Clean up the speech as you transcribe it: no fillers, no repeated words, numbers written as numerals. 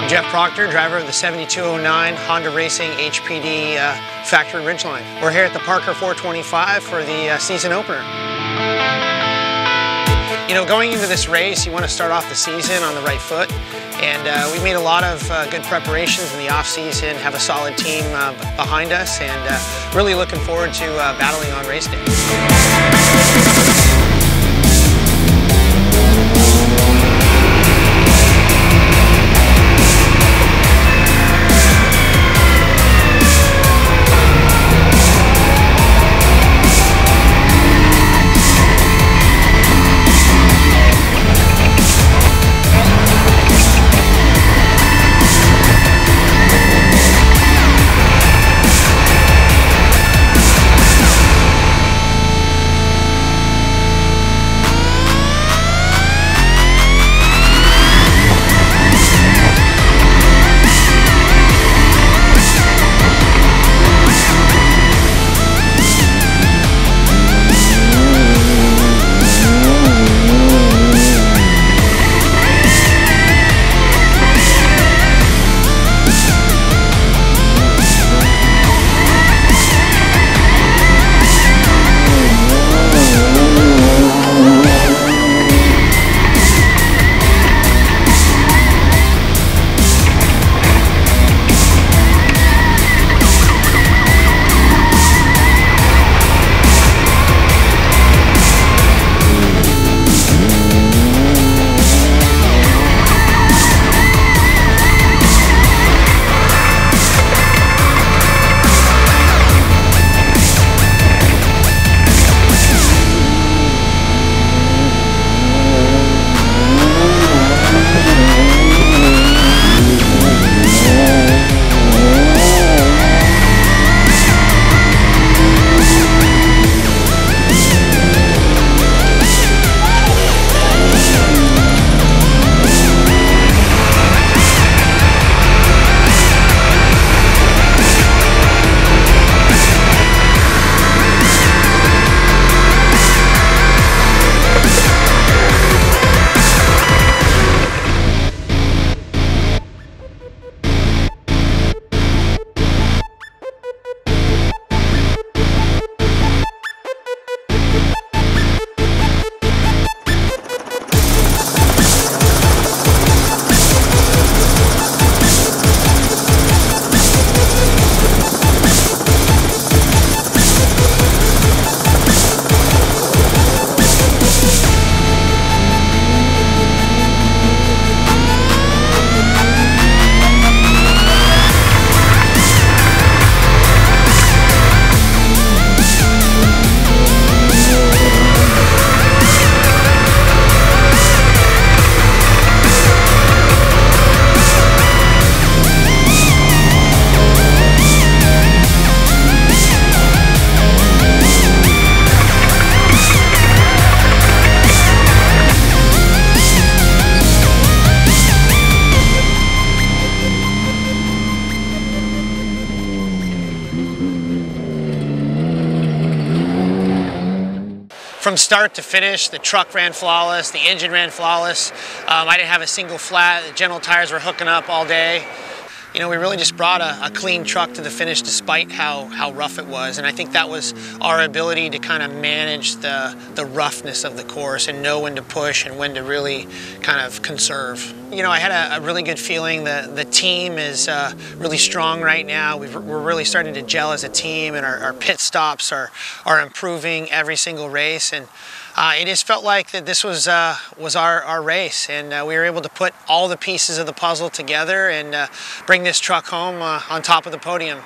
Jeff Proctor, driver of the 7209 Honda Racing HPD factory Ridgeline. We're here at the Parker 425 for the season opener. You know, going into this race, you want to start off the season on the right foot, and we made a lot of good preparations in the off-season, have a solid team behind us, and really looking forward to battling on race day. From start to finish, the truck ran flawless, the engine ran flawless. I didn't have a single flat. The general tires were hooking up all day. You know, we really just brought a clean truck to the finish despite how rough it was. And I think that was our ability to kind of manage the roughness of the course and know when to push and when to really kind of conserve. You know, I had a really good feeling. The team is really strong right now. We're really starting to gel as a team, and our pit stops are improving every single race. And it just felt like that this was our race, and we were able to put all the pieces of the puzzle together and bring this truck home on top of the podium.